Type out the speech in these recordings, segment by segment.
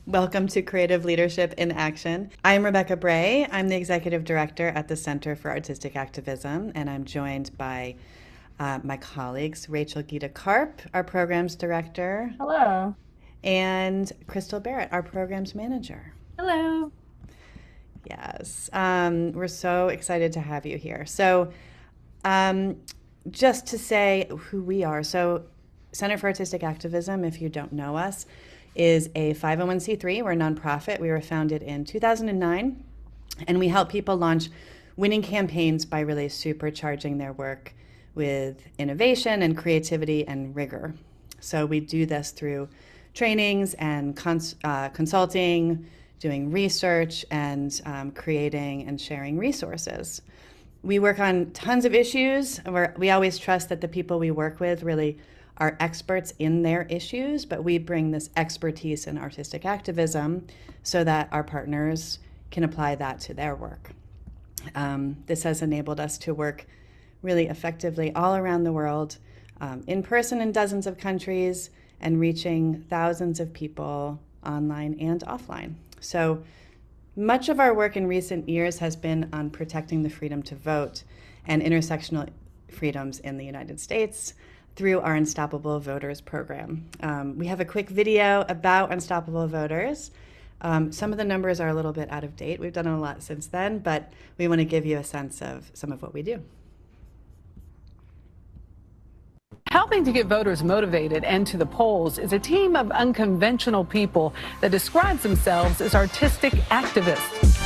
Welcome to Creative Leadership in Action. I'm Rebecca Bray. I'm the Executive Director at the Center for Artistic Activism, and I'm joined by my colleagues, Rachel Gita Karp, our Programs Director, Hello. and Crystal Barrett, our Programs Manager. Hello. Yes, we're so excited to have you here. Just to say who we are. Center for Artistic Activism, if you don't know us, is a 501c3. We're a nonprofit. We were founded in 2009, and we help people launch winning campaigns by really supercharging their work with innovation and creativity and rigor. So we do this through trainings and consulting, doing research, and creating and sharing resources. We work on tons of issues. We always trust that the people we work with really are experts in their issues, but we bring this expertise in artistic activism so that our partners can apply that to their work. This has enabled us to work really effectively all around the world, in person in dozens of countries, and reaching thousands of people online and offline. So much of our work in recent years has been on protecting the freedom to vote and intersectional freedoms in the United States through our Unstoppable Voters program. We have a quick video about Unstoppable Voters. Some of the numbers are a little bit out of date. We've done a lot since then, but we want to give you a sense of some of what we do. Helping to get voters motivated and to the polls is a team of unconventional people that describes themselves as artistic activists.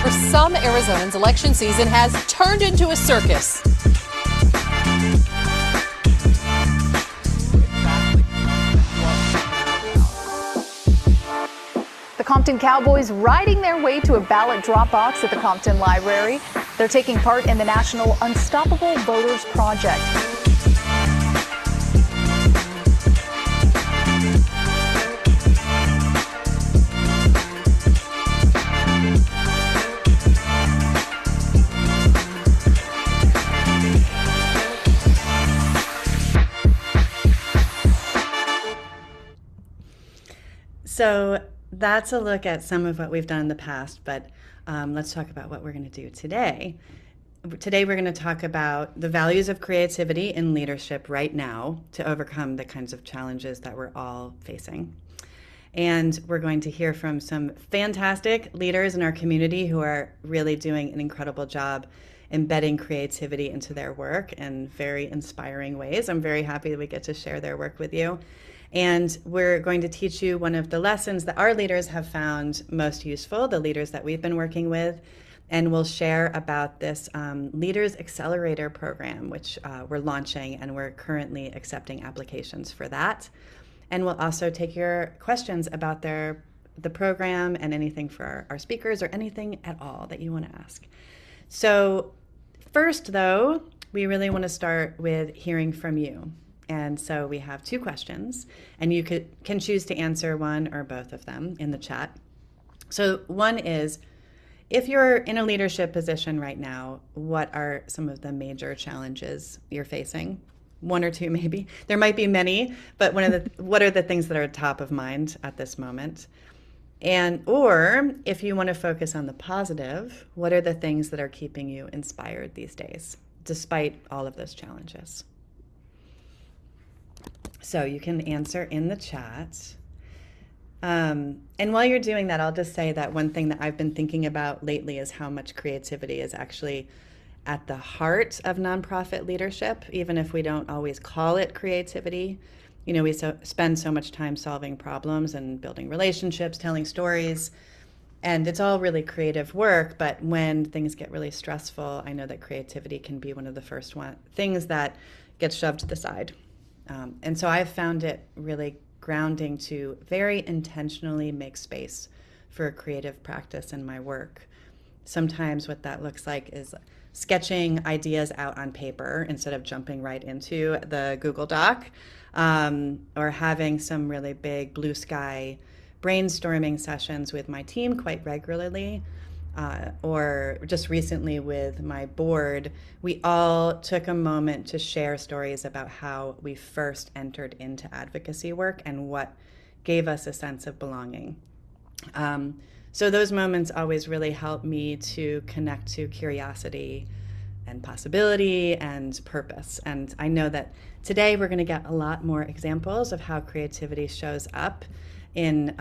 For some Arizonans, election season has turned into a circus. The Compton Cowboys riding their way to a ballot drop box at the Compton Library. They're taking part in the National Unstoppable Voters Project. So that's a look at some of what we've done in the past, but let's talk about what we're going to do today. Today we're going to talk about the values of creativity in leadership right now to overcome the kinds of challenges that we're all facing. And we're going to hear from some fantastic leaders in our community who are really doing an incredible job embedding creativity into their work in very inspiring ways. I'm very happy that we get to share their work with you. And we're going to teach you one of the lessons that our leaders have found most useful, the leaders that we've been working with. And we'll share about this Leaders Accelerator program, which we're launching, and we're currently accepting applications for that. And we'll also take your questions about the program and anything for our speakers or anything at all that you want to ask. So first, though, we really want to start with hearing from you. And so we have two questions, and you can choose to answer one or both of them in the chat. So one is, if you're in a leadership position right now, what are some of the major challenges you're facing? One or two, maybe. There might be many, but what are the things that are top of mind at this moment? Or if you want to focus on the positive, what are the things that are keeping you inspired these days, despite all of those challenges? So you can answer in the chat. And while you're doing that, I'll just say that one thing that I've been thinking about lately is how much creativity is actually at the heart of nonprofit leadership, even if we don't always call it creativity. You know, we spend so much time solving problems and building relationships, telling stories, and it's all really creative work. But when things get really stressful, I know that creativity can be one of the first things that gets shoved to the side. And so I've found it really grounding to very intentionally make space for creative practice in my work. Sometimes what that looks like is sketching ideas out on paper instead of jumping right into the Google Doc, or having some really big blue sky brainstorming sessions with my team quite regularly. or just recently with my board, we all took a moment to share stories about how we first entered into advocacy work and what gave us a sense of belonging. So those moments always really help me to connect to curiosity and possibility and purpose. And I know that today we're going to get a lot more examples of how creativity shows up in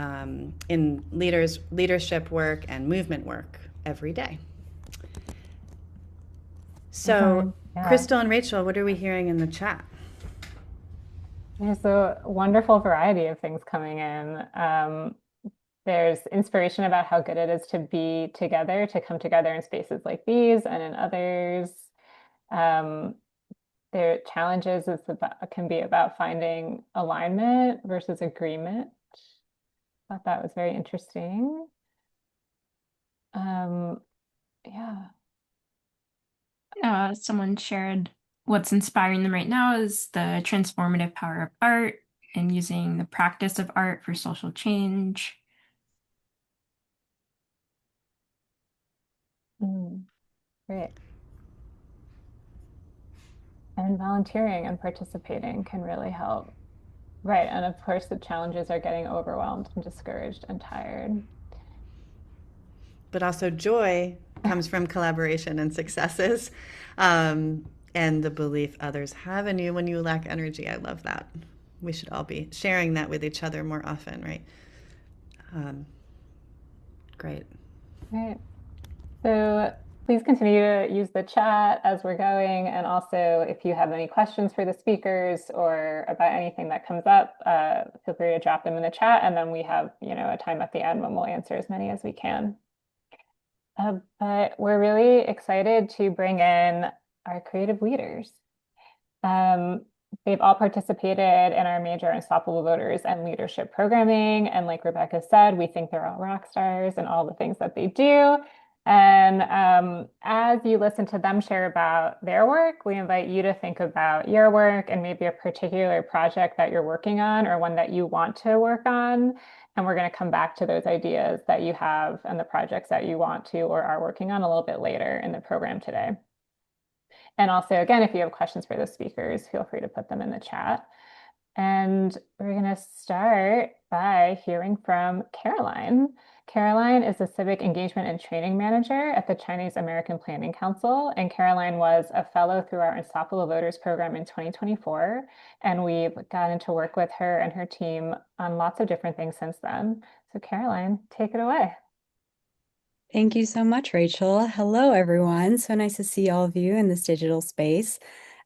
leadership work and movement work every day. So, Crystal and Rachel, what are we hearing in the chat? There's a wonderful variety of things coming in. There's inspiration about how good it is to be together, to come together in spaces like these and in others. Their challenges can be about finding alignment versus agreement. I thought that was very interesting. Someone shared what's inspiring them right now is the transformative power of art and using the practice of art for social change. Great. And volunteering and participating can really help. Right. And of course, the challenges are getting overwhelmed and discouraged and tired. But also joy comes from collaboration and successes, and the belief others have in you when you lack energy. I love that. We should all be sharing that with each other more often, right? Great. Right. So please continue to use the chat as we're going. And also, if you have any questions for the speakers or about anything that comes up, feel free to drop them in the chat. And then we have, a time at the end when we'll answer as many as we can. But we're really excited to bring in our creative leaders. They've all participated in our major Unstoppable Voters and leadership programming. And like Rebecca said, we think they're all rock stars and all the things that they do. And as you listen to them share about their work, we invite you to think about your work and maybe a particular project that you're working on or one that you want to work on. And we're going to come back to those ideas that you have and the projects that you want to or are working on a little bit later in the program today. And also, again, if you have questions for the speakers, feel free to put them in the chat. And we're going to start by hearing from Caroline. Caroline is the Civic Engagement and Training Manager at the Chinese American Planning Council, and Caroline was a fellow through our Unstoppable Voters program in 2024, and we've gotten to work with her and her team on lots of different things since then. So Caroline, take it away. Thank you so much, Rachel. Hello, everyone. So nice to see all of you in this digital space.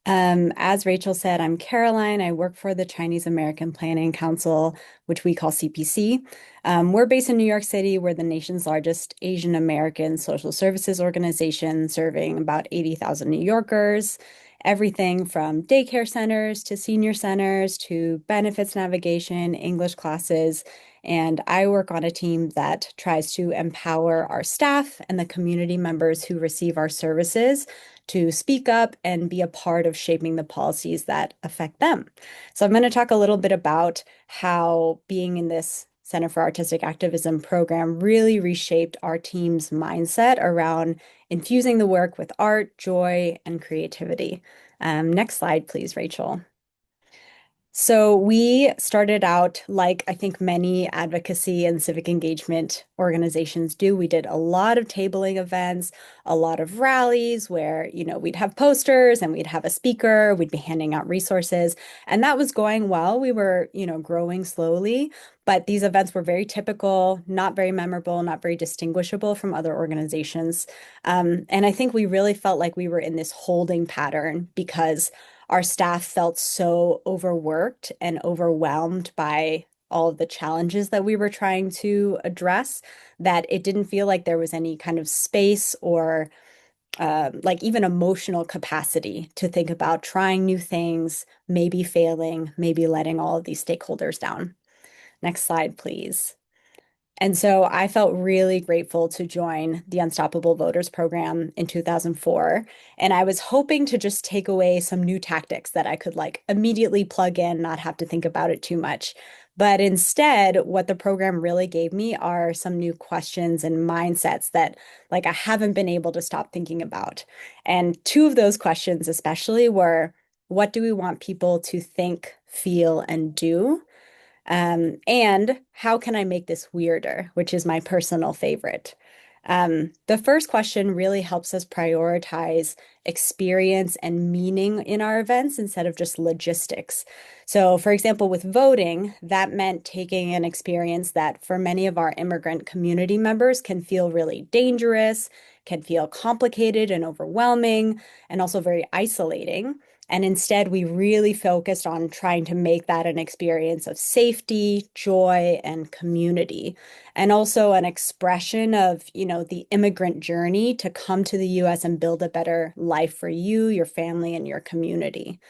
As Rachel said, I'm Caroline. I work for the Chinese American Planning Council, which we call CPC. We're based in New York City. We're the nation's largest Asian American social services organization, serving about 80,000 New Yorkers. Everything from daycare centers to senior centers to benefits navigation, English classes. And I work on a team that tries to empower our staff and the community members who receive our services to speak up and be a part of shaping the policies that affect them. So I'm going to talk a little bit about how being in this Center for Artistic Activism program really reshaped our team's mindset around infusing the work with art, joy, and creativity. Next slide, please, Rachel. So we started out like I think many advocacy and civic engagement organizations do. We did a lot of tabling events, a lot of rallies where, we'd have posters and we'd have a speaker, we'd be handing out resources, and that was going well. We were, growing slowly, but these events were very typical, not very memorable, not very distinguishable from other organizations. And I think we really felt like we were in this holding pattern because our staff felt so overworked and overwhelmed by all of the challenges that we were trying to address that it didn't feel like there was any kind of space or like even emotional capacity to think about trying new things, maybe failing, maybe letting all of these stakeholders down. Next slide, please. And so I felt really grateful to join the Unstoppable Voters program in 2004. And I was hoping to just take away some new tactics that I could immediately plug in, not have to think about it too much. But instead, what the program really gave me are some new questions and mindsets that like I haven't been able to stop thinking about. And two of those questions especially were, what do we want people to think, feel, and do? And how can I make this weirder, which is my personal favorite. The first question really helps us prioritize experience and meaning in our events instead of just logistics. So, for example, with voting, that meant taking an experience that for many of our immigrant community members can feel really dangerous, can feel complicated and overwhelming, and also very isolating. And instead, we really focused on trying to make that an experience of safety, joy, and community, and also an expression of, the immigrant journey to come to the US and build a better life for you, your family, and your community.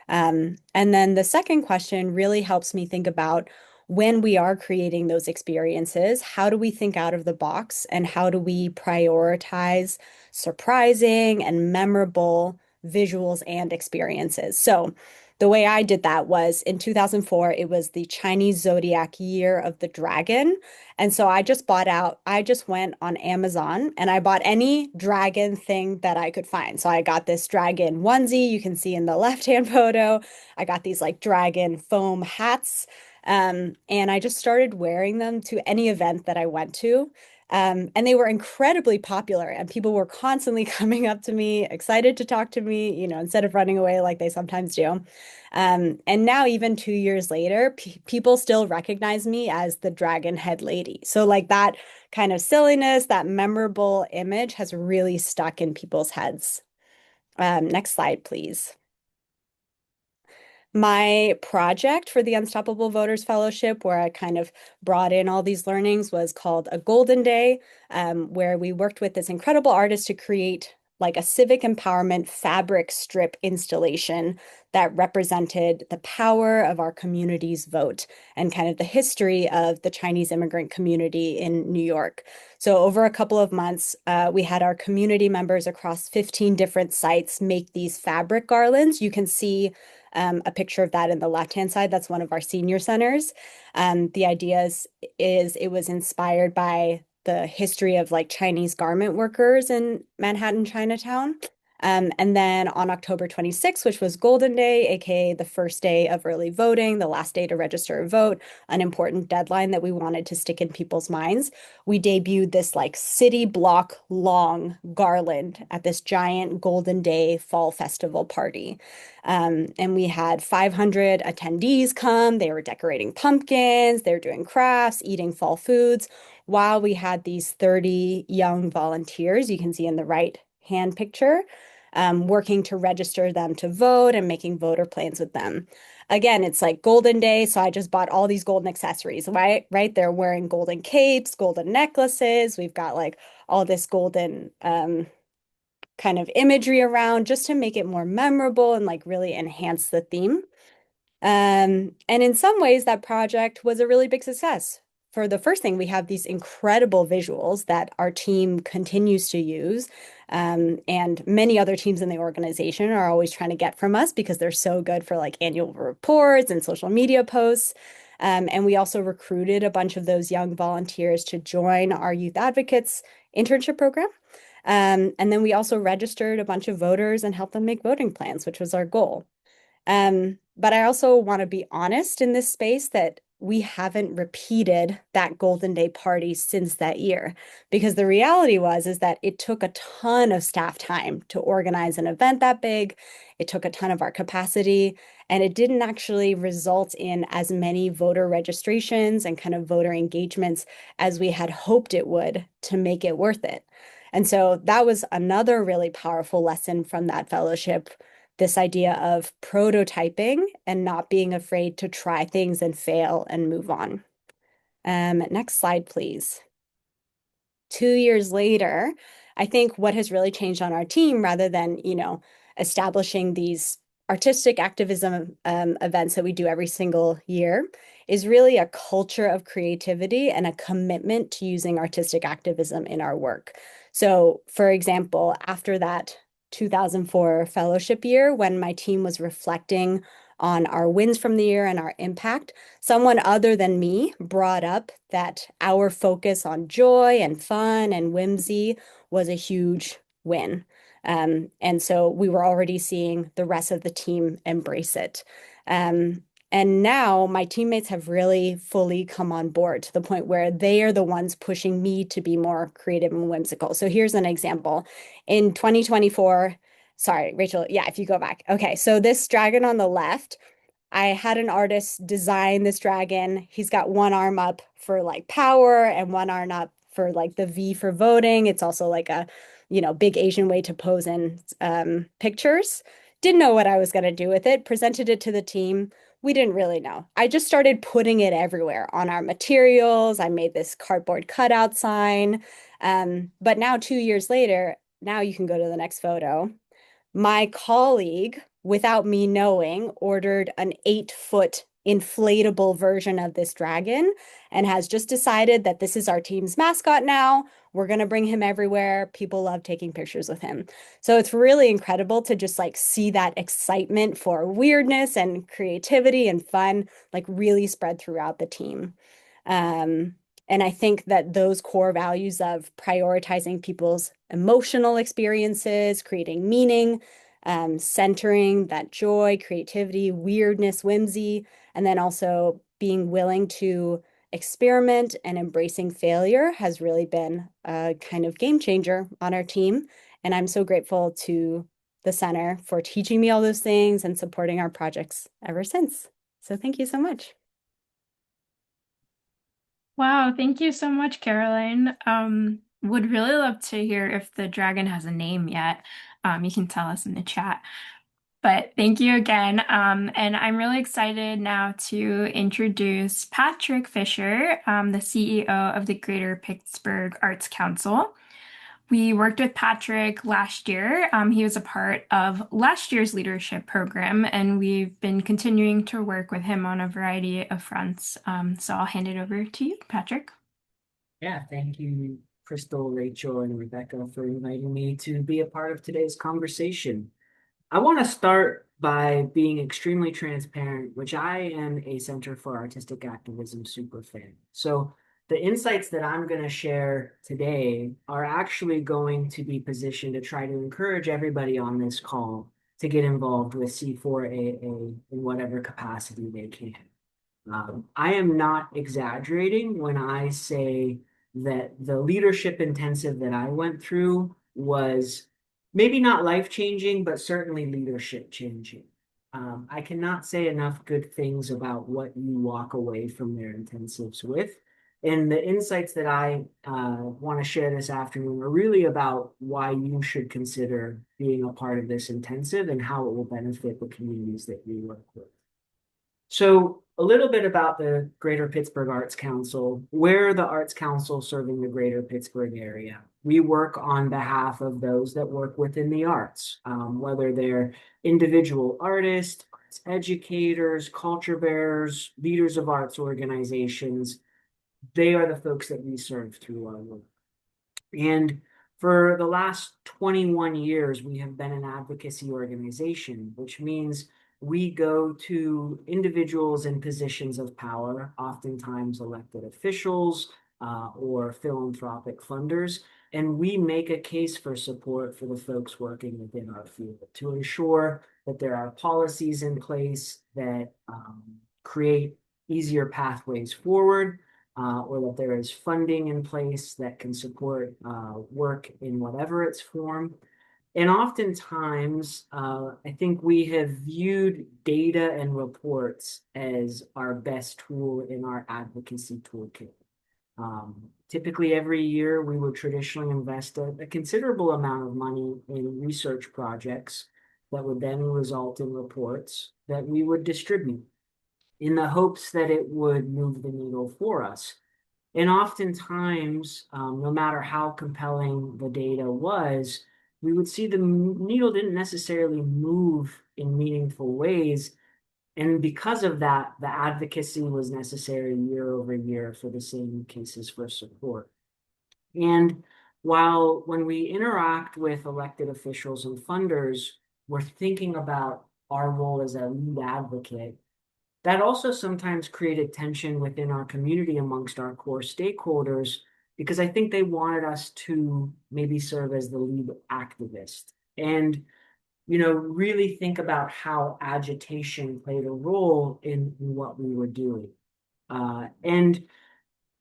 And then the second question really helps me think about when we are creating those experiences, how do we think out of the box and how do we prioritize surprising and memorable visuals and experiences? So the way I did that was in 2004, it was the Chinese zodiac year of the dragon. And so I just went on Amazon and I bought any dragon thing that I could find. So I got this dragon onesie you can see in the left-hand photo. I got these like dragon foam hats. And I just started wearing them to any event that I went to. And they were incredibly popular, and people were constantly coming up to me, excited to talk to me, instead of running away like they sometimes do. And now, even 2 years later, people still recognize me as the dragon head lady. So, like that kind of silliness, that memorable image has really stuck in people's heads. Next slide, please. My project for the Unstoppable Voters Fellowship, where I kind of brought in all these learnings, was called A Golden Day, where we worked with this incredible artist to create like a civic empowerment fabric strip installation that represented the power of our community's vote and kind of the history of the Chinese immigrant community in New York. So over a couple of months, we had our community members across 15 different sites make these fabric garlands. You can see a picture of that in the left-hand side. That's one of our senior centers. The idea is it was inspired by the history of like Chinese garment workers in Manhattan, Chinatown. And then on October 26th, which was Golden Day, aka the first day of early voting, the last day to register a vote, an important deadline that we wanted to stick in people's minds, we debuted this like city block long garland at this giant Golden Day fall festival party. And we had 500 attendees come. They were decorating pumpkins, they were doing crafts, eating fall foods, while we had these 30 young volunteers, you can see in the right hand picture, working to register them to vote and making voter plans with them. Again, it's like Golden Day, so I just bought all these golden accessories, right? They're wearing golden capes, golden necklaces. We've got like all this golden kind of imagery around just to make it more memorable and like really enhance the theme. And in some ways, that project was a really big success. For the first thing, we have these incredible visuals that our team continues to use. And many other teams in the organization are always trying to get from us because they're so good for like annual reports and social media posts. And we also recruited a bunch of those young volunteers to join our Youth Advocates internship program. And then we also registered a bunch of voters and helped them make voting plans, which was our goal. But I also want to be honest in this space that we haven't repeated that Golden Day party since that year, because the reality is that it took a ton of staff time to organize an event that big. It took a ton of our capacity, and it didn't actually result in as many voter registrations and kind of voter engagements as we had hoped it would to make it worth it. And so that was another really powerful lesson from that fellowship, this idea of prototyping and not being afraid to try things and fail and move on. Next slide, please. 2 years later, I think what has really changed on our team, rather than, establishing these artistic activism events that we do every single year, is really a culture of creativity and a commitment to using artistic activism in our work. So, for example, after that 2004 fellowship year, when my team was reflecting on our wins from the year and our impact, someone other than me brought up that our focus on joy and fun and whimsy was a huge win. And so we were already seeing the rest of the team embrace it. And now my teammates have really fully come on board to the point where they are the ones pushing me to be more creative and whimsical. So here's an example. In 2024, sorry, Rachel, yeah, if you go back. Okay, so this dragon on the left, I had an artist design this dragon. He's got one arm up for like power and one arm up for like the V for voting. It's also like a, big Asian way to pose in pictures. Didn't know what I was going to do with it, presented it to the team. We didn't really know. I just started putting it everywhere on our materials. I made this cardboard cutout sign. But now 2 years later, now you can go to the next photo. My colleague, without me knowing, ordered an 8-foot inflatable version of this dragon and has just decided that this is our team's mascot now. We're going to bring him everywhere. People love taking pictures with him. So it's really incredible to just like see that excitement for weirdness and creativity and fun like really spread throughout the team. And I think that those core values of prioritizing people's emotional experiences, creating meaning, centering that joy, creativity, weirdness, whimsy, and then also being willing to experiment and embracing failure has really been a kind of game changer on our team. And I'm so grateful to the center for teaching me all those things and supporting our projects ever since. So thank you so much. Wow, thank you so much, Caroline. Would really love to hear if the dragon has a name yet. You can tell us in the chat. But thank you again. And I'm really excited now to introduce Patrick Fisher, the CEO of the Greater Pittsburgh Arts Council. We worked with Patrick last year. He was a part of last year's leadership program, and we've been continuing to work with him on a variety of fronts. So I'll hand it over to you, Patrick. Yeah, thank you, Crystal, Rachel, and Rebecca for inviting me to be a part of today's conversation. I want to start by being extremely transparent, which I am a Center for Artistic Activism superfan. So the insights that I'm going to share today are actually going to be positioned to try to encourage everybody on this call to get involved with C4AA in whatever capacity they can. I am not exaggerating when I say that the leadership intensive that I went through was maybe not life-changing, but certainly leadership-changing. I cannot say enough good things about what you walk away from their intensives with. And the insights that I want to share this afternoon are really about why you should consider being a part of this intensive and how it will benefit the communities that you work with. So a little bit about the Greater Pittsburgh Arts Council. We're the Arts Council serving the Greater Pittsburgh area. We work on behalf of those that work within the arts, whether they're individual artists, arts educators, culture bearers, leaders of arts organizations. They are the folks that we serve through our work. And for the last 21 years, we have been an advocacy organization, which means we go to individuals in positions of power, oftentimes elected officials or philanthropic funders, and we make a case for support for the folks working within our field to ensure that there are policies in place that create easier pathways forward, or that there is funding in place that can support work in whatever its form. And oftentimes, I think we have viewed data and reports as our best tool in our advocacy toolkit. Typically, every year, we would traditionally invest a considerable amount of money in research projects that would then result in reports that we would distribute in the hopes that it would move the needle for us. And oftentimes, no matter how compelling the data was, we would see the needle didn't necessarily move in meaningful ways. And because of that, the advocacy was necessary year over year for the same cases for support. And while when we interact with elected officials and funders, we're thinking about our role as a lead advocate, that also sometimes created tension within our community amongst our core stakeholders, because I think they wanted us to maybe serve as the lead activist and, really think about how agitation played a role in what we were doing. And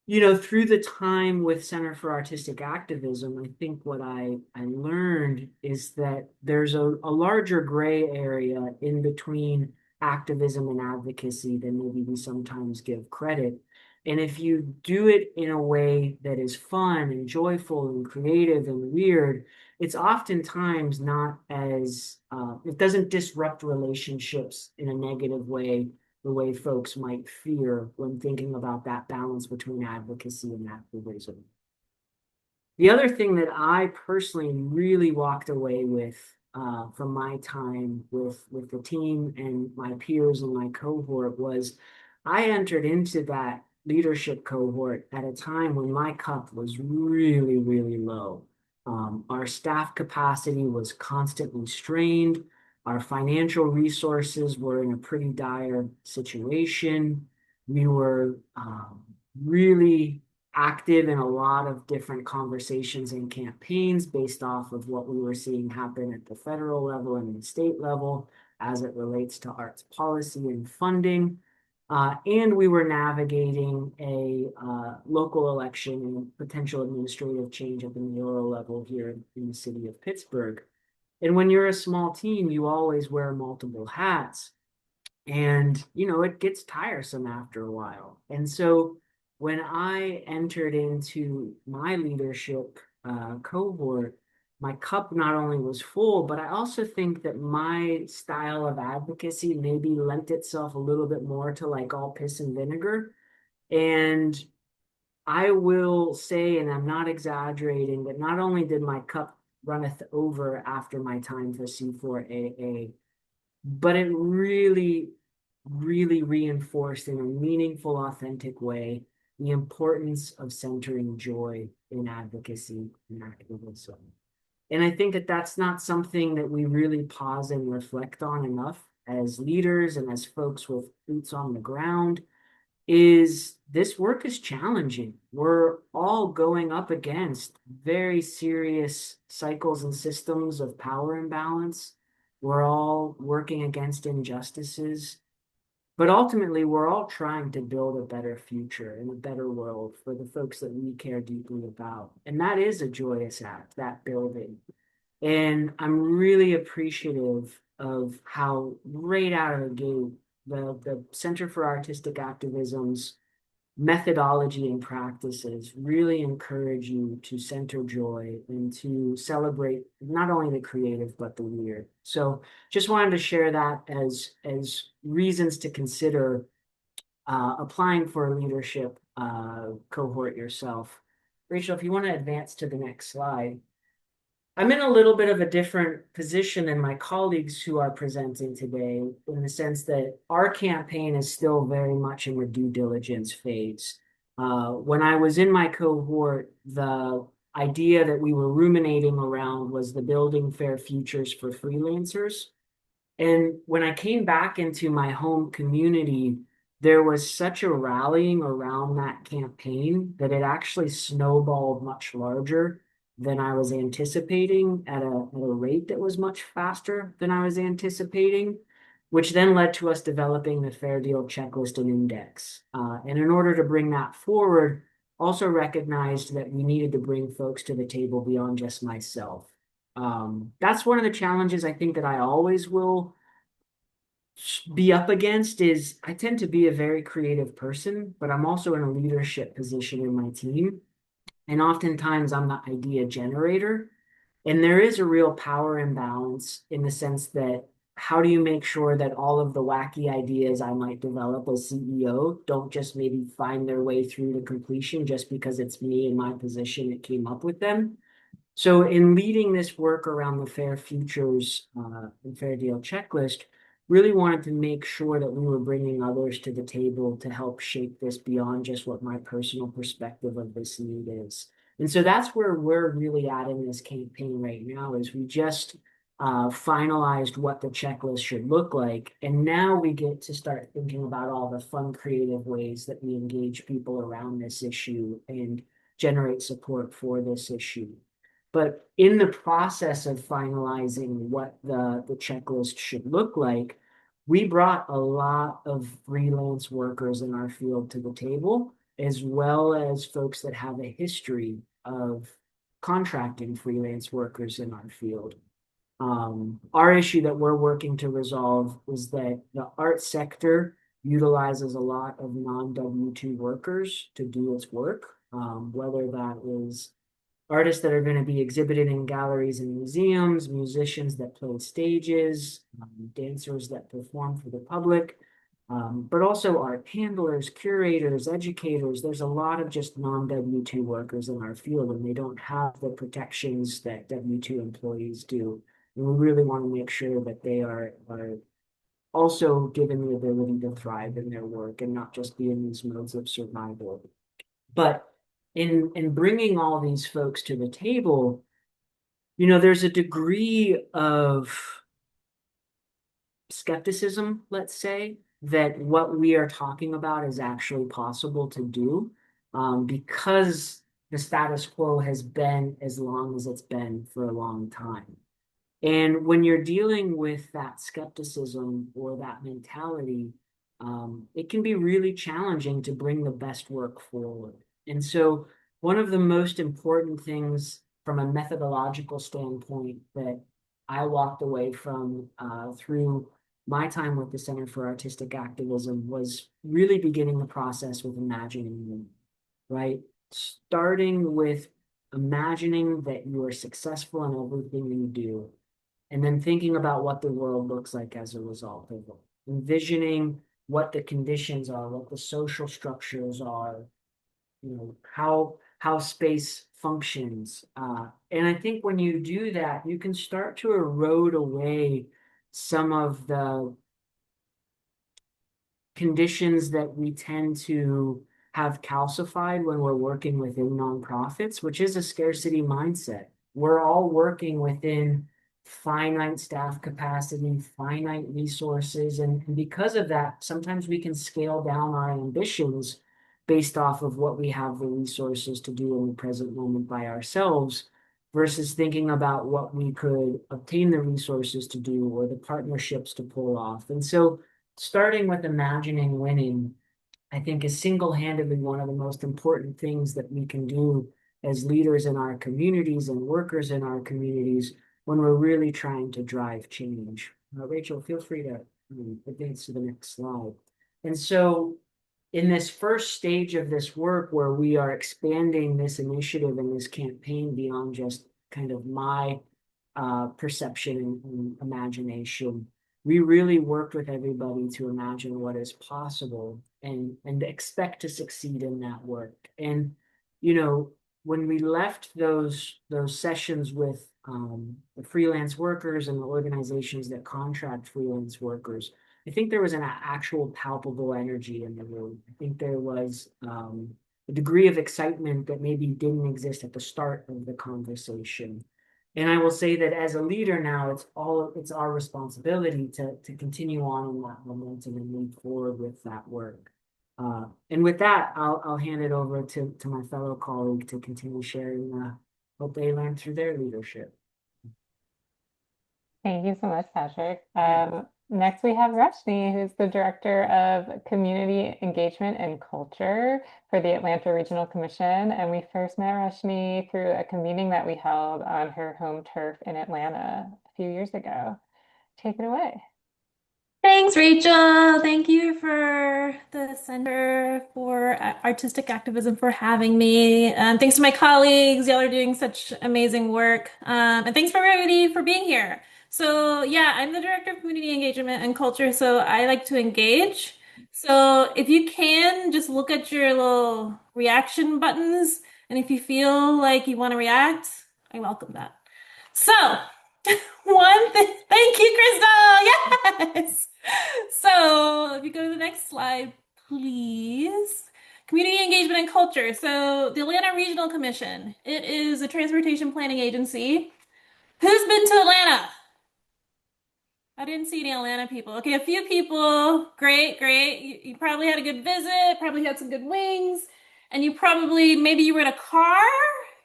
through the time with Center for Artistic Activism, I think what I learned is that there's a larger gray area in between activism and advocacy than maybe we sometimes give credit. And if you do it in a way that is fun and joyful and creative and weird, it's oftentimes not as, it doesn't disrupt relationships in a negative way, the way folks might fear when thinking about that balance between advocacy and activism. The other thing that I personally really walked away with from my time with the team and my peers and my cohort was I entered into that leadership cohort at a time when my cup was really, really low. Our staff capacity was constantly strained. Our financial resources were in a pretty dire situation. We were really active in a lot of different conversations and campaigns based off of what we were seeing happen at the federal level and the state level as it relates to arts policy and funding. And we were navigating a local election and potential administrative change at the mayoral level here in the city of Pittsburgh. And when you're a small team, you always wear multiple hats. And, it gets tiresome after a while. And so when I entered into my leadership cohort, my cup not only was full, but I also think that my style of advocacy maybe lent itself a little bit more to like all piss and vinegar. And I will say, and I'm not exaggerating, that not only did my cup runneth over after my time for C4AA, but it really, really reinforced in a meaningful, authentic way the importance of centering joy in advocacy and activism. And I think that that's not something that we really pause and reflect on enough as leaders and as folks with boots on the ground. Is this work is challenging. We're all going up against very serious cycles and systems of power imbalance. We're all working against injustices. But ultimately, we're all trying to build a better future and a better world for the folks that we care deeply about. And that is a joyous act, that building. And I'm really appreciative of how right out of the gate, the Center for Artistic Activism's methodology and practices really encourage you to center joy and to celebrate not only the creative but the weird. So just wanted to share that as reasons to consider applying for a leadership cohort yourself. Rachel, if you want to advance to the next slide. I'm in a little bit of a different position than my colleagues who are presenting today, in the sense that our campaign is still very much in the due diligence phase. When I was in my cohort, the idea that we were ruminating around was the building fair futures for freelancers. And when I came back into my home community, there was such a rallying around that campaign that it actually snowballed much larger than I was anticipating at a rate that was much faster than I was anticipating, which then led to us developing the Fair Deal Checklist and Index. And in order to bring that forward, also recognized that we needed to bring folks to the table beyond just myself. That's one of the challenges I think that I always will be up against is I tend to be a very creative person, but I'm also in a leadership position in my team. And oftentimes I'm the idea generator. And there is a real power imbalance in the sense that how do you make sure that all of the wacky ideas I might develop as CEO don't just maybe find their way through to completion just because it's me in my position that came up with them? So in leading this work around the Fair Futures and Fair Deal Checklist, really wanted to make sure that we were bringing others to the table to help shape this beyond just what my personal perspective of this need is. And so that's where we're really at in this campaign right now, is we just finalized what the checklist should look like. And now we get to start thinking about all the fun, creative ways that we engage people around this issue and generate support for this issue. But in the process of finalizing what the checklist should look like, we brought a lot of freelance workers in our field to the table, as well as folks that have a history of contracting freelance workers in our field. Our issue that we're working to resolve is that the art sector utilizes a lot of non-W2 workers to do its work, whether that is artists that are going to be exhibited in galleries and museums, musicians that play stages, dancers that perform for the public, but also art handlers, curators, educators. There's a lot of just non-W2 workers in our field, and they don't have the protections that W2 employees do. And we really want to make sure that they are also given the ability to thrive in their work and not just be in these modes of survival. But in bringing all these folks to the table, you know, there's a degree of skepticism, let's say, that what we are talking about is actually possible to do, because the status quo has been as long as it's been for a long time. And when you're dealing with that skepticism or that mentality, it can be really challenging to bring the best work forward. And so one of the most important things from a methodological standpoint that I walked away from through my time with the Center for Artistic Activism was really beginning the process with imagining, right? Starting with imagining that you are successful in everything you do, and then thinking about what the world looks like as a result of it, envisioning what the conditions are, what the social structures are, you know, how space functions. And I think when you do that, you can start to erode away some of the conditions that we tend to have calcified when we're working within nonprofits, which is a scarcity mindset. We're all working within finite staff capacity, finite resources. And because of that, sometimes we can scale down our ambitions based off of what we have the resources to do in the present moment by ourselves, versus thinking about what we could obtain the resources to do or the partnerships to pull off. And so starting with imagining winning, I think, is single-handedly one of the most important things that we can do as leaders in our communities and workers in our communities when we're really trying to drive change. Rachel, feel free to advance to the next slide. And so in this first stage of this work, where we are expanding this initiative and this campaign beyond just kind of my perception and imagination, we really worked with everybody to imagine what is possible and expect to succeed in that work. And, you know, when we left those sessions with the freelance workers and the organizations that contract freelance workers, I think there was an actual palpable energy in the room. I think there was a degree of excitement that maybe didn't exist at the start of the conversation. And I will say that as a leader now, it's our responsibility to continue on in that momentum and move forward with that work. And with that, I'll hand it over to my fellow colleague to continue sharing what they learned through their leadership. Thank you so much, Patrick. Next, we have Rashni, who's the Director of Community Engagement and Culture for the Atlanta Regional Commission. And we first met Rashni through a convening that we held on her home turf in Atlanta a few years ago. Take it away. Thanks, Rachel. Thank you for the Center for Artistic Activism for having me. Thanks to my colleagues. Y'all are doing such amazing work. And thanks for everybody for being here. So yeah, I'm the Director of Community Engagement and Culture, so I like to engage. So if you can, just look at your little reaction buttons, and if you feel like you want to react, I welcome that. So one thing, thank you, Crystal. Yes. So if you go to the next slide, please. Community engagement and culture. So the Atlanta Regional Commission, it is a transportation planning agency. Who's been to Atlanta? I didn't see any Atlanta people. Okay, a few people. Great, great. You probably had a good visit, probably had some good wings, and you probably, maybe you were in a car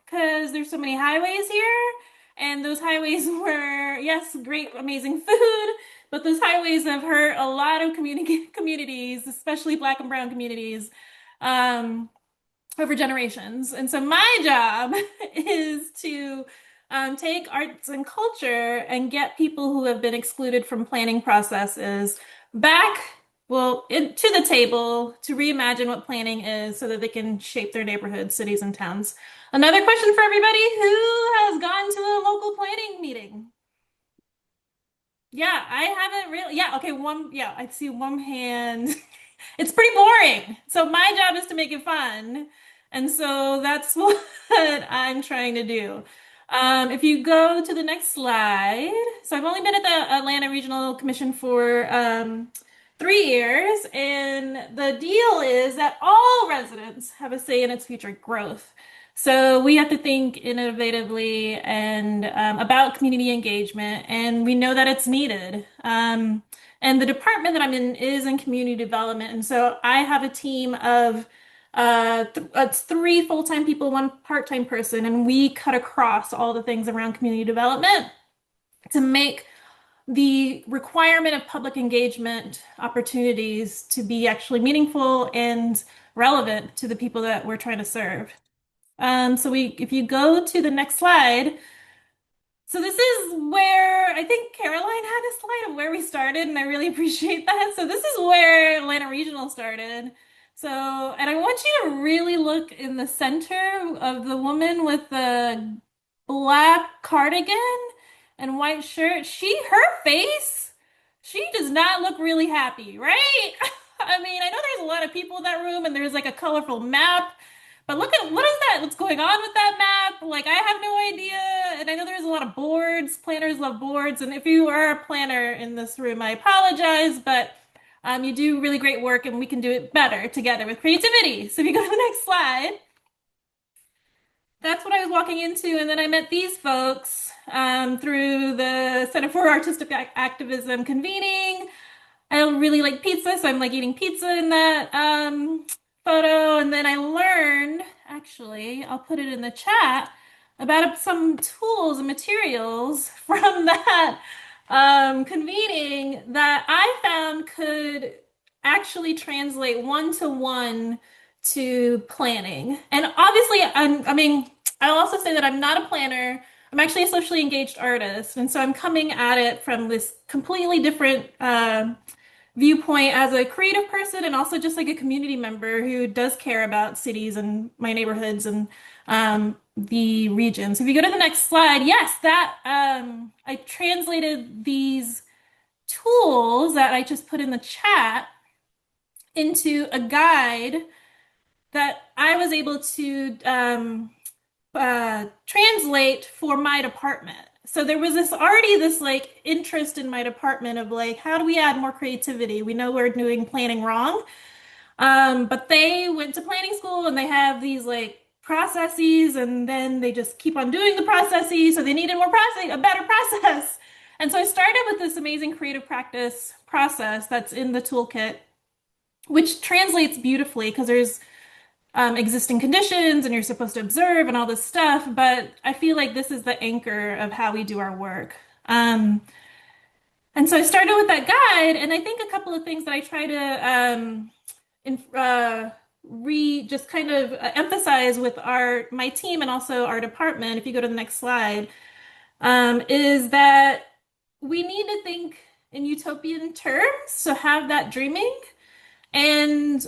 because there's so many highways here. And those highways were, yes, great, amazing food, but those highways have hurt a lot of communities, especially Black and Brown communities, um, over generations. And so my job is to take arts and culture and get people who have been excluded from planning processes back, well, to the table to reimagine what planning is so that they can shape their neighborhoods, cities, and towns. Another question for everybody: who has gone to a local planning meeting? Yeah, I haven't really. Yeah, okay, yeah, I see one hand. It's pretty boring. So my job is to make it fun. And so that's what I'm trying to do. If you go to the next slide. So I've only been at the Atlanta Regional Commission for 3 years. And the deal is that all residents have a say in its future growth. So we have to think innovatively and about community engagement, and we know that it's needed. And the department that I'm in is in community development, and so I have a team of it's 3 full-time people, 1 part-time person, and we cut across all the things around community development to make the requirement of public engagement opportunities to be actually meaningful and relevant to the people that we're trying to serve. If you go to the next slide, so this is where I think Caroline had a slide of where we started, and I really appreciate that. So this is where Atlanta Regional started. So, and I want you to really look in the center of the woman with the black cardigan and white shirt. Her face, she does not look really happy, right? I mean, I know there's a lot of people in that room and there's like a colorful map. But look at what is that? What's going on with that map? Like, I have no idea. And I know there's a lot of boards. Planners love boards. And if you are a planner in this room, I apologize, but you do really great work and we can do it better together with creativity. So if you go to the next slide, that's what I was walking into. And then I met these folks through the Center for Artistic Activism convening. I really like pizza, so I'm like eating pizza in that photo. And then I learned, actually, I'll put it in the chat, about some tools and materials from that convening that I found could actually translate one-to-one to planning. And obviously, I'll also say that I'm not a planner. I'm actually a socially engaged artist. And so I'm coming at it from this completely different viewpoint as a creative person and also just like a community member who does care about cities and my neighborhoods and the region. So if you go to the next slide, yes, that I translated these tools that I just put in the chat into a guide that I was able to translate for my department. So there was this like interest in my department of like, how do we add more creativity? We know we're doing planning wrong. But they went to planning school and they have these like processes and then they just keep on doing the processes. So they needed a better process. And so I started with this amazing creative practice process that's in the toolkit, which translates beautifully because there's existing conditions and you're supposed to observe and all this stuff. But I feel like this is the anchor of how we do our work. And so I started with that guide, and I think a couple of things that I try to just kind of emphasize with my team and also our department, if you go to the next slide, is that we need to think in utopian terms, so have that dreaming, and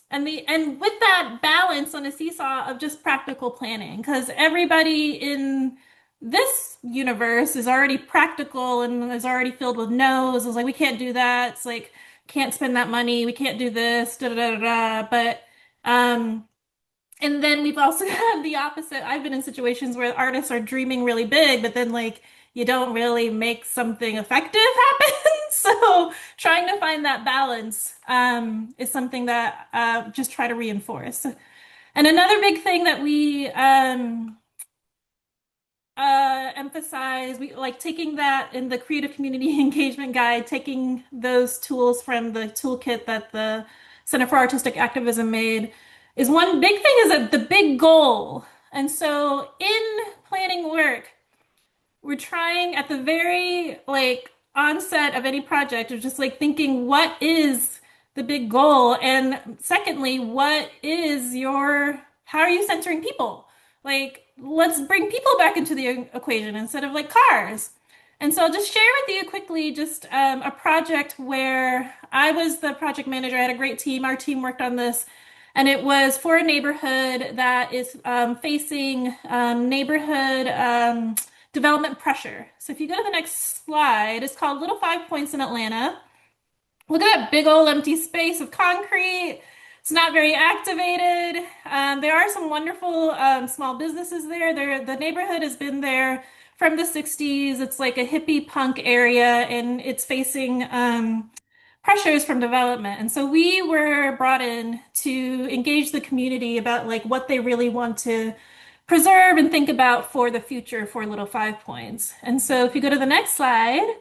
and with that balance on a seesaw of just practical planning, because everybody in this universe is already practical and is already filled with no's. It's like, we can't do that. It's like, can't spend that money. We can't do this, da da da da. But, and then we've also had the opposite. I've been in situations where artists are dreaming really big, but then like, you don't really make something effective happen. So trying to find that balance is something that just try to reinforce. And another big thing that we emphasize we like taking that in the creative community engagement guide, taking those tools from the toolkit that the Center for Artistic Activism made is one big thing is that the big goal. And so in planning work, we're trying at the very like onset of any project of just like thinking what is the big goal, and secondly, what is your how are you centering people? Like let's bring people back into the equation instead of like cars. And so I'll just share with you quickly just a project where I was the project manager. I had a great team. Our team worked on this, and it was for a neighborhood that is facing neighborhood development pressure. So if you go to the next slide, it's called Little Five Points in Atlanta. Look at that big old empty space of concrete. It's not very activated. There are some wonderful small businesses there. The neighborhood has been there from the 60s. It's like a hippie punk area, and it's facing pressures from development. And so we were brought in to engage the community about like what they really want to preserve and think about for the future for Little Five Points. And so if you go to the next slide,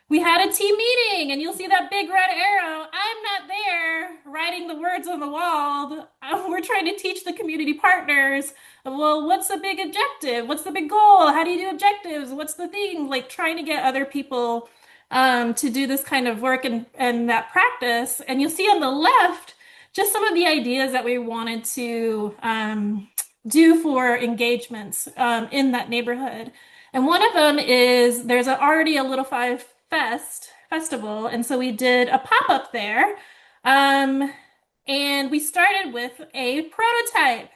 we had a team meeting, and you'll see that big red arrow. I'm not there writing the words on the wall. We're trying to teach the community partners, well, what's the big objective? What's the big goal? How do you do objectives? What's the thing? Like trying to get other people to do this kind of work and that practice. And you'll see on the left, just some of the ideas that we wanted to do for engagements in that neighborhood. And one of them is there's already a Little Five festival, and so we did a pop-up there, and we started with a prototype.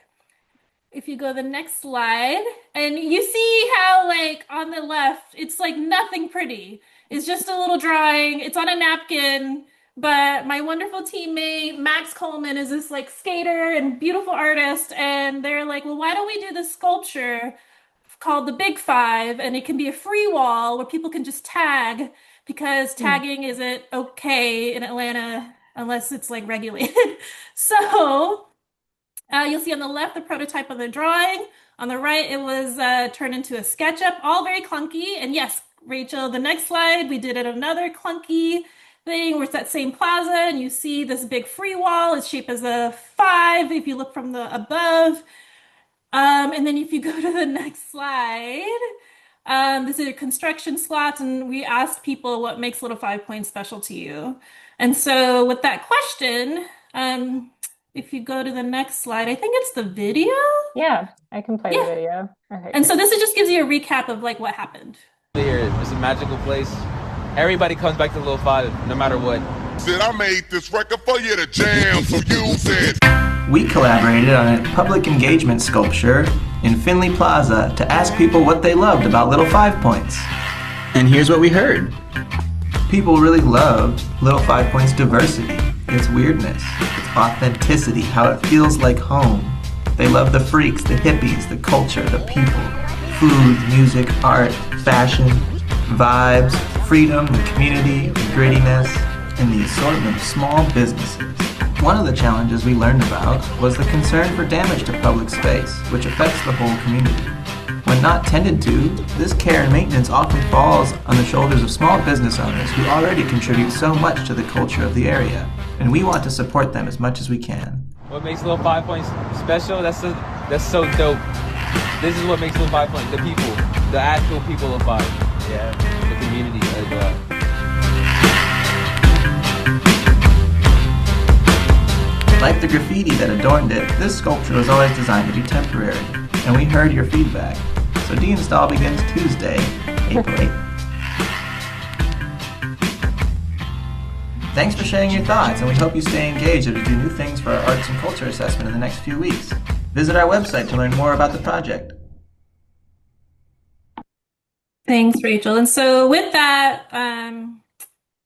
If you go to the next slide, and you see how like on the left it's like nothing pretty, it's just a little drawing, it's on a napkin, but my wonderful teammate Max Coleman is this like skater and beautiful artist, and they're like, well, why don't we do this sculpture called the Big Five, and it can be a free wall where people can just tag, because tagging isn't okay in Atlanta unless it's like regulated. So you'll see on the left the prototype of the drawing. On the right, it was turned into a SketchUp, all very clunky. And yes, Rachel, the next slide, we did it another clunky thing where it's that same plaza, and you see this big free wall. It's shaped as a 5 if you look from the above. And then if you go to the next slide, this is a construction slots, and we asked people what makes Little Five Points special to you. And so with that question, if you go to the next slide, I think it's the video. Yeah, I can play the video. Okay. And so this just gives you a recap of like what happened. Here, it's a magical place. Everybody comes back to Little Five, no matter what. Said I made this record for you to jam, so use it. We collaborated on a public engagement sculpture in Finley Plaza to ask people what they loved about Little Five Points. And here's what we heard. People really loved Little Five Points' diversity, its weirdness, its authenticity, how it feels like home. They love the freaks, the hippies, the culture, the people, food, music, art, fashion, vibes, freedom, the community, the grittiness, and the assortment of small businesses. One of the challenges we learned about was the concern for damage to public space, which affects the whole community. When not tended to, this care and maintenance often falls on the shoulders of small business owners who already contribute so much to the culture of the area, and we want to support them as much as we can. What makes Little Five Points special? That's so dope. This is what makes Little Five Points, the people, the actual people of Five. Yeah, the community. Like the graffiti that adorned it, this sculpture was always designed to be temporary, and we heard your feedback. So deinstall begins Tuesday, April 8th. Thanks for sharing your thoughts, and we hope you stay engaged as we do new things for our arts and culture assessment in the next few weeks. Visit our website to learn more about the project. Thanks, Rachel. And so with that,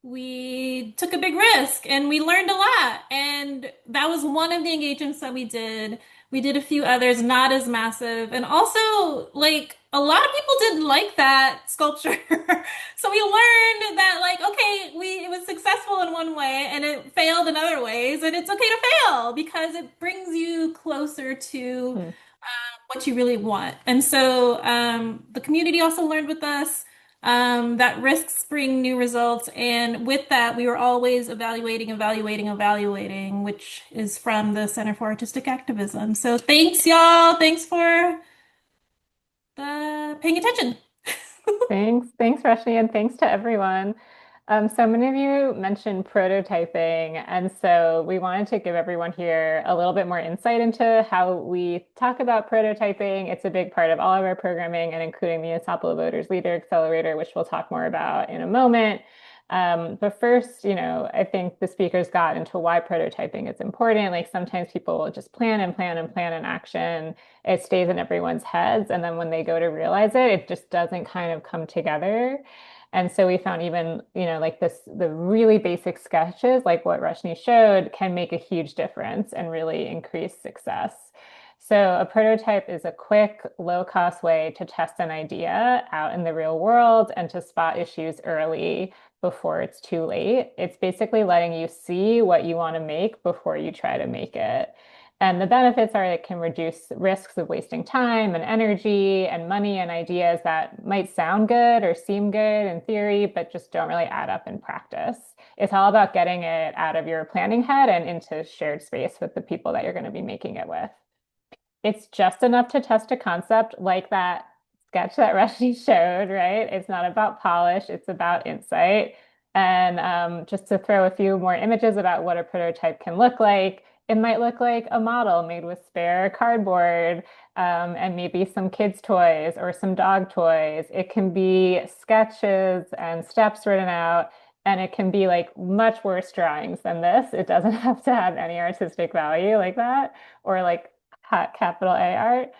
we took a big risk and we learned a lot. And that was one of the engagements that we did. We did a few others, not as massive. And also, like, a lot of people didn't like that sculpture. So we learned that, like, okay, it was successful in one way and it failed in other ways. And it's okay to fail because it brings you closer to what you really want. And so the community also learned with us that risks bring new results. And with that, we were always evaluating, which is from the Center for Artistic Activism. So thanks, y'all. Thanks for paying attention. Thanks, Rashni, and thanks to everyone. So many of you mentioned prototyping, and so we wanted to give everyone here a little bit more insight into how we talk about prototyping. It's a big part of all of our programming, and including the Unstoppable Voters Leader Accelerator, which we'll talk more about in a moment. But first, I think the speakers got into why prototyping is important. Like sometimes people will just plan and plan and plan an action. It stays in everyone's heads. And then when they go to realize it, it just doesn't kind of come together. And so we found even, the really basic sketches, like what Rashni showed, can make a huge difference and really increase success. So a prototype is a quick, low-cost way to test an idea out in the real world and to spot issues early before it's too late. It's basically letting you see what you want to make before you try to make it. And the benefits are it can reduce risks of wasting time and energy and money and ideas that might sound good or seem good in theory, but just don't really add up in practice. It's all about getting it out of your planning head and into shared space with the people that you're going to be making it with. It's just enough to test a concept like that sketch that Rashni showed, right? It's not about polish, it's about insight. And just to throw a few more images about what a prototype can look like, it might look like a model made with spare cardboard and maybe some kids' toys or some dog toys. It can be sketches and steps written out, and it can be like much worse drawings than this. It doesn't have to have any artistic value like that, or like capital A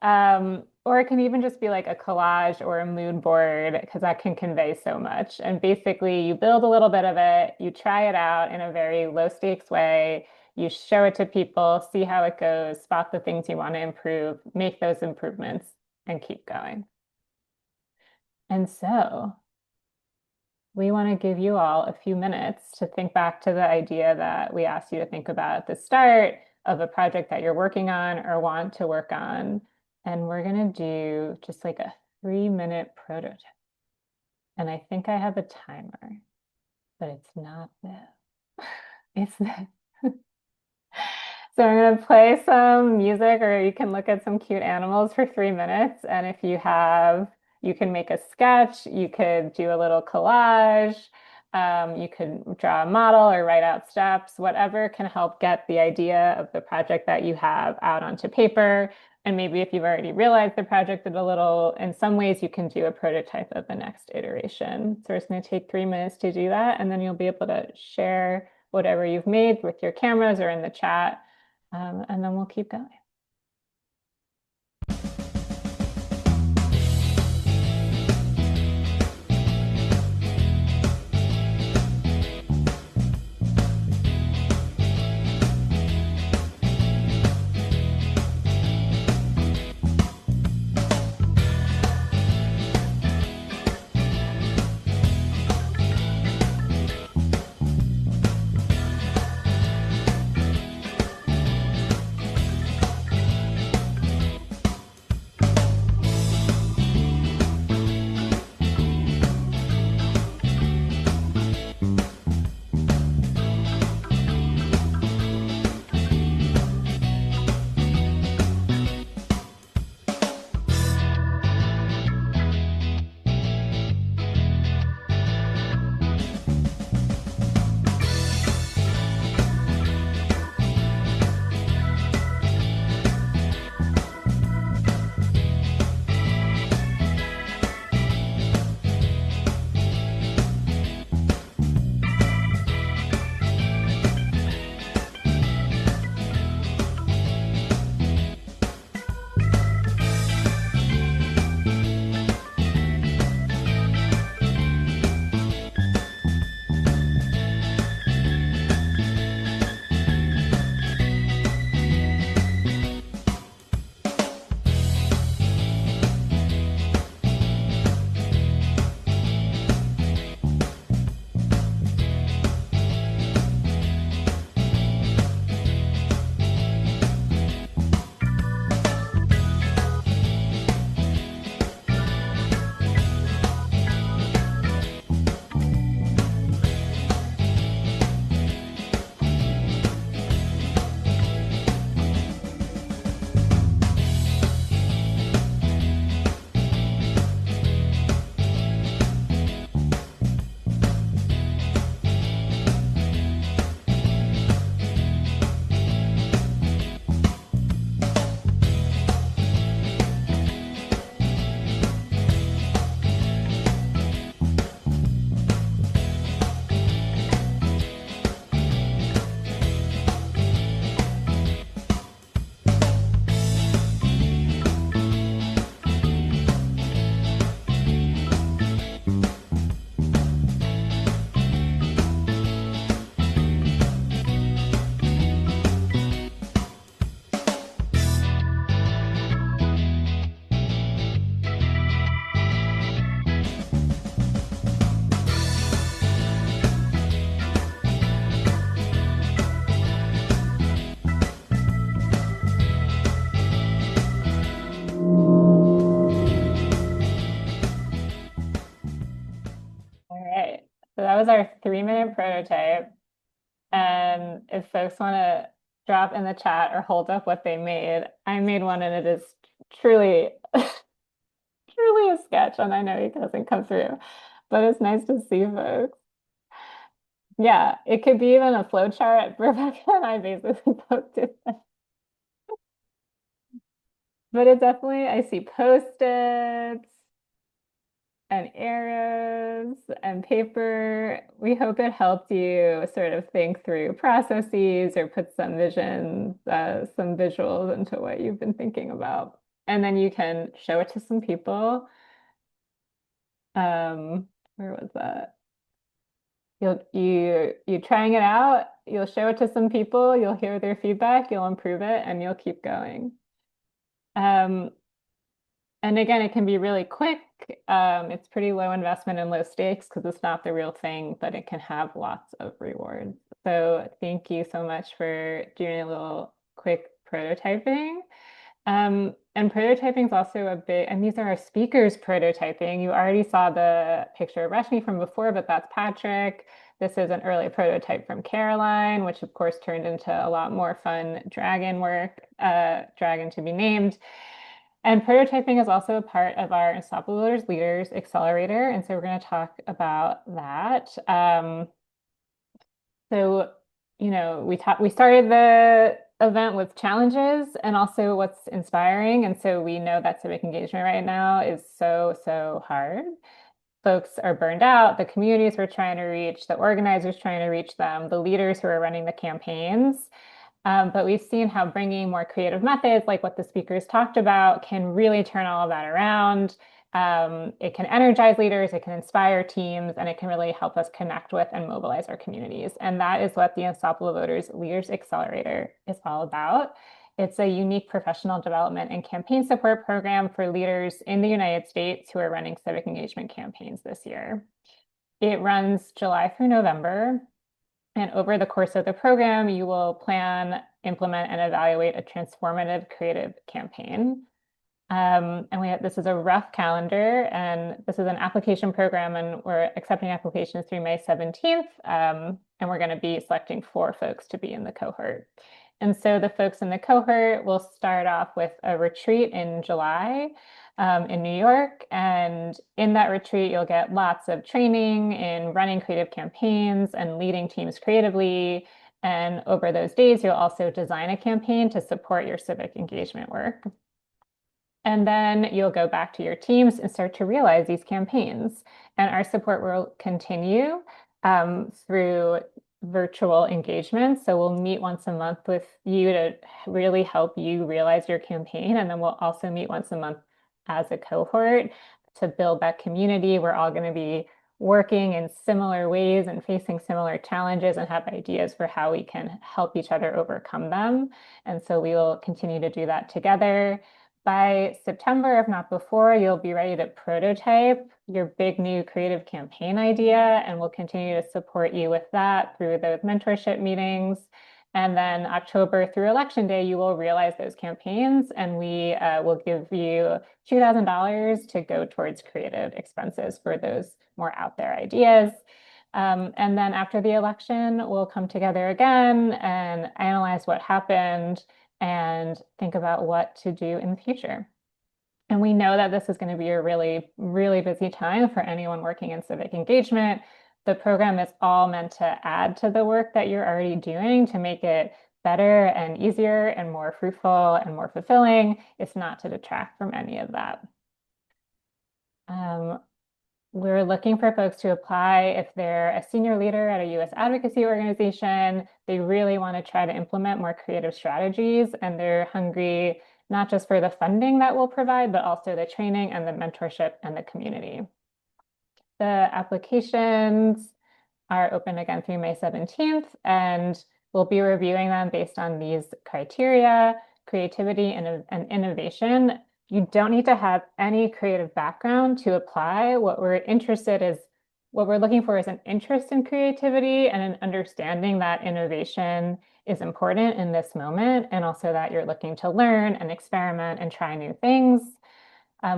art. Or it can even just be like a collage or a mood board, because that can convey so much. And basically, you build a little bit of it, you try it out in a very low stakes way. You show it to people, see how it goes, spot the things you want to improve, make those improvements, and keep going. And so we want to give you all a few minutes to think back to the idea that we asked you to think about at the start of a project that you're working on or want to work on. And we're going to do just like a 3-minute prototype. And I think I have a timer, but it's not this. It's this. So I'm going to play some music, or you can look at some cute animals for 3 minutes. And if you have, you can make a sketch, you could do a little collage, you could draw a model or write out steps, whatever can help get the idea of the project that you have out onto paper. And maybe if you've already realized the project is a little, in some ways you can do a prototype of the next iteration. So it's going to take 3 minutes to do that. And then you'll be able to share whatever you've made with your cameras or in the chat. And then we'll keep going. was our 3-minute prototype. And if folks want to drop in the chat or hold up what they made, I made one and it is truly, truly a sketch. And I know it doesn't come through, but it's nice to see folks. Yeah, it could be even a flow chart. Rebecca and I basically both did that. But it definitely, I see Post-its and arrows and paper. We hope it helped you sort of think through processes or put some visions, some visuals into what you've been thinking about. And then you can show it to some people. Where was that? You trying it out, you'll show it to some people, you'll hear their feedback, you'll improve it, and you'll keep going. And again, it can be really quick. It's pretty low investment and low stakes because it's not the real thing, but it can have lots of rewards. So thank you so much for doing a little quick prototyping. And prototyping is also a bit, and these are our speakers prototyping. You already saw the picture of Rashmi from before, but that's Patrick. This is an early prototype from Caroline, which of course turned into a lot more fun dragon work, dragon to be named. And prototyping is also a part of our Unstoppable Voters Leaders Accelerator. And so we're going to talk about that. So, you know, we started the event with challenges and also what's inspiring. And so we know that civic engagement right now is so hard. Folks are burned out, the communities we're trying to reach, the organizers trying to reach them, the leaders who are running the campaigns. But we've seen how bringing more creative methods, like what the speakers talked about, can really turn all of that around. It can energize leaders, it can inspire teams, and it can really help us connect with and mobilize our communities. And that is what the Unstoppable Voters Leaders Accelerator is all about. It's a unique professional development and campaign support program for leaders in the United States who are running civic engagement campaigns this year. It runs July through November. And over the course of the program, you will plan, implement, and evaluate a transformative creative campaign. This is a rough calendar, and this is an application program, and we're accepting applications through May 17th. And we're going to be selecting 4 folks to be in the cohort. And so the folks in the cohort will start off with a retreat in July in New York. And in that retreat, you'll get lots of training in running creative campaigns and leading teams creatively. And over those days, you'll also design a campaign to support your civic engagement work. And then you'll go back to your teams and start to realize these campaigns. And our support will continue through virtual engagement. So we'll meet once a month with you to really help you realize your campaign. And then we'll also meet once a month as a cohort to build that community. We're all going to be working in similar ways and facing similar challenges and have ideas for how we can help each other overcome them. And so we will continue to do that together. By September, if not before, you'll be ready to prototype your big new creative campaign idea, and we'll continue to support you with that through those mentorship meetings. And then October through Election Day, you will realize those campaigns, and we will give you $2,000 to go towards creative expenses for those more out there ideas. And then after the election, we'll come together again and analyze what happened and think about what to do in the future. And we know that this is going to be a really, really busy time for anyone working in civic engagement. The program is all meant to add to the work that you're already doing to make it better and easier and more fruitful and more fulfilling. It's not to detract from any of that. We're looking for folks to apply if they're a senior leader at a U.S. advocacy organization. They really want to try to implement more creative strategies, and they're hungry not just for the funding that we'll provide, but also the training and the mentorship and the community. The applications are open again through May 17th, and we'll be reviewing them based on these criteria: creativity and innovation. You don't need to have any creative background to apply. What we're looking for is an interest in creativity and an understanding that innovation is important in this moment, and also that you're looking to learn and experiment and try new things.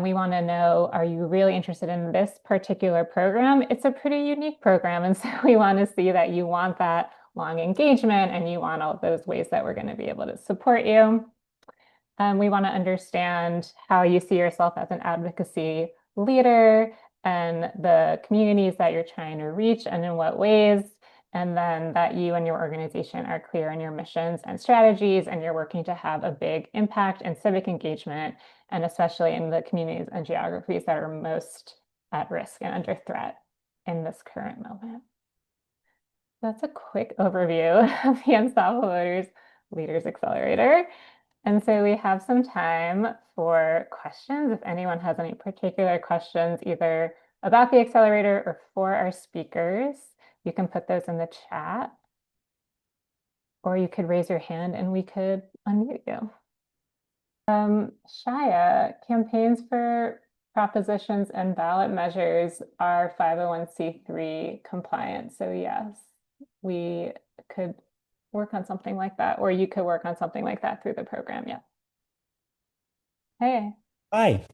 We want to know, are you really interested in this particular program? It's a pretty unique program. And so we want to see that you want that long engagement and you want all those ways that we're going to be able to support you. We want to understand how you see yourself as an advocacy leader and the communities that you're trying to reach and in what ways. And then that you and your organization are clear on your missions and strategies, and you're working to have a big impact and civic engagement, and especially in the communities and geographies that are most at risk and under threat in this current moment. That's a quick overview of the Unstoppable Voters Leaders Accelerator. And so we have some time for questions. If anyone has any particular questions, either about the accelerator or for our speakers, you can put those in the chat, or you could raise your hand and we could unmute you. Shaya, campaigns for propositions and ballot measures are 501c3 compliant. So yes, we could work on something like that, or you could work on something like that through the program. Yeah. Hey. Hi.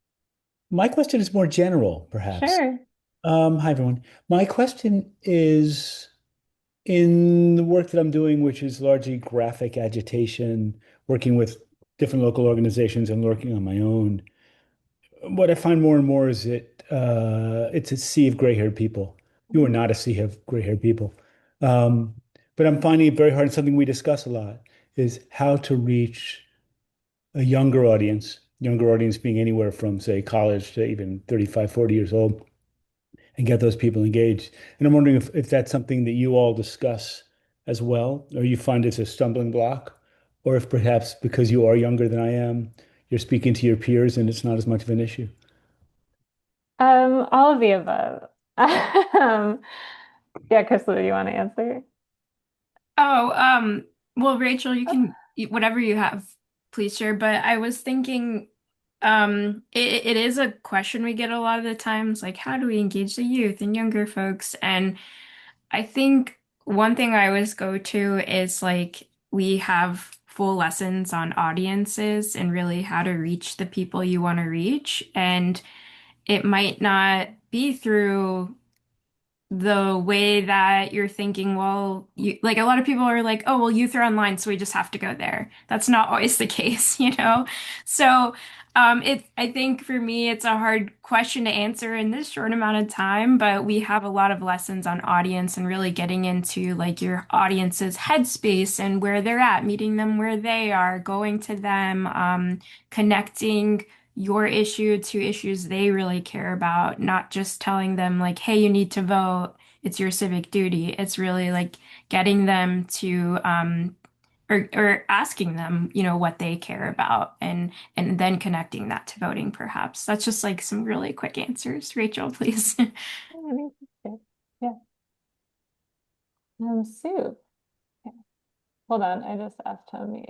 My question is more general, perhaps. Sure. Hi, everyone. My question is, in the work that I'm doing, which is largely graphic agitation, working with different local organizations and working on my own, what I find more and more is that it's a sea of gray-haired people. You are not a sea of gray-haired people. But I'm finding it very hard, and something we discuss a lot, is how to reach a younger audience being anywhere from, say, college to even 35, 40 years old, and get those people engaged. And I'm wondering if that's something that you all discuss as well, or you find it's a stumbling block, or if perhaps because you are younger than I am, you're speaking to your peers and it's not as much of an issue. All of the above. Yeah, Crystal, do you want to answer? Oh, well, Rachel, you can, whatever you have, please share. But I was thinking, it is a question we get a lot of the times, like, how do we engage the youth and younger folks? And I think one thing I always go to is like, we have full lessons on audiences and really how to reach the people you want to reach. And it might not be through the way that you're thinking, well, you, like a lot of people are like, oh, well, youth are online, so we just have to go there. That's not always the case, you know? So I think for me, it's a hard question to answer in this short amount of time, but we have a lot of lessons on audience and really getting into like your audience's headspace and where they're at, meeting them where they are, going to them, connecting your issue to issues they really care about, not just telling them like, hey, you need to vote, it's your civic duty. It's really like getting them to or asking them, you know, what they care about and then connecting that to voting, perhaps. That's just like some really quick answers. Rachel, please. Yeah. Sue. Okay. Hold on, I just asked Tommy.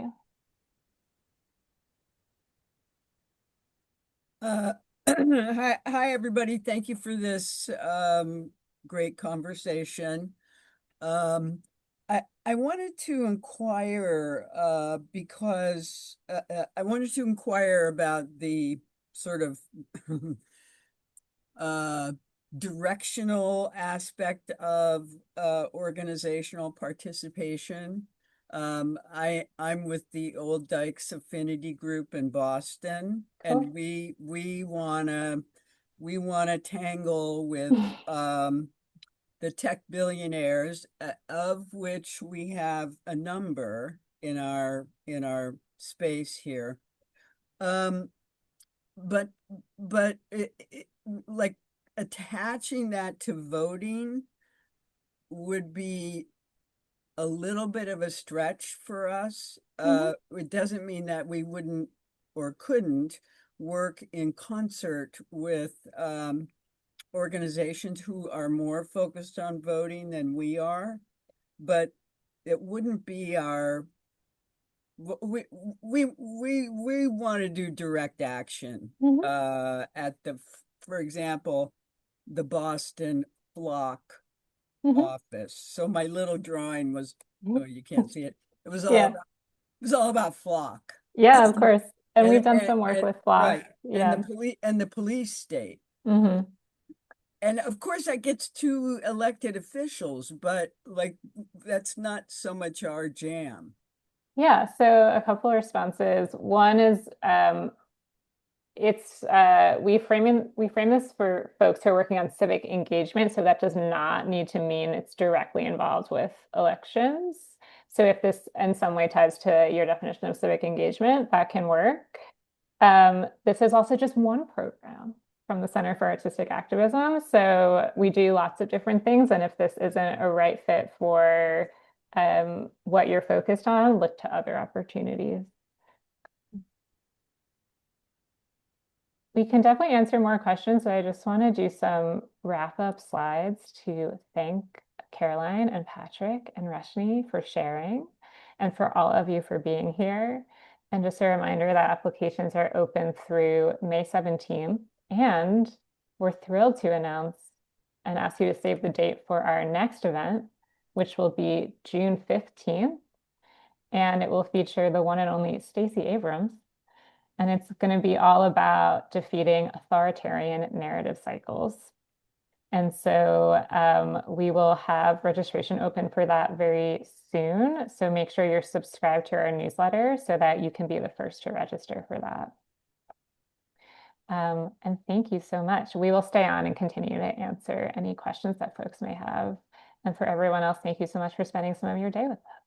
Hi, everybody. Thank you for this great conversation. I wanted to inquire because I wanted to inquire about the sort of directional aspect of organizational participation. I'm with the Old Dykes Affinity Group in Boston, and we wanna tangle with the tech billionaires, of which we have a number in our space here. But like attaching that to voting would be a little bit of a stretch for us. It doesn't mean that we wouldn't or couldn't work in concert with organizations who are more focused on voting than we are, but it wouldn't be our. We want to do direct action at the, for example, the Boston Flock office. So my little drawing was, oh, you can't see it. It was all about, it was all about Flock. Yeah, of course. And we've done some work with BLOS. Right. Yeah. And the police state. Mm-hmm. And of course that gets to elected officials, but like that's not so much our jam. Yeah, so a couple of responses. One is we frame this for folks who are working on civic engagement, so that does not need to mean it's directly involved with elections. So if this in some way ties to your definition of civic engagement, that can work. This is also just one program from the Center for Artistic Activism. So we do lots of different things. And if this isn't a right fit for what you're focused on, look to other opportunities. We can definitely answer more questions, but I just want to do some wrap-up slides to thank Caroline and Patrick and Rashni for sharing, and for all of you for being here. And just a reminder that applications are open through May 17th, and we're thrilled to announce and ask you to save the date for our next event, which will be June 15th, and it will feature the one and only Stacey Abrams. And it's going to be all about defeating authoritarian narrative cycles. And so we will have registration open for that very soon. So make sure you're subscribed to our newsletter so that you can be the first to register for that. And thank you so much. We will stay on and continue to answer any questions that folks may have. And for everyone else, thank you so much for spending some of your day with us.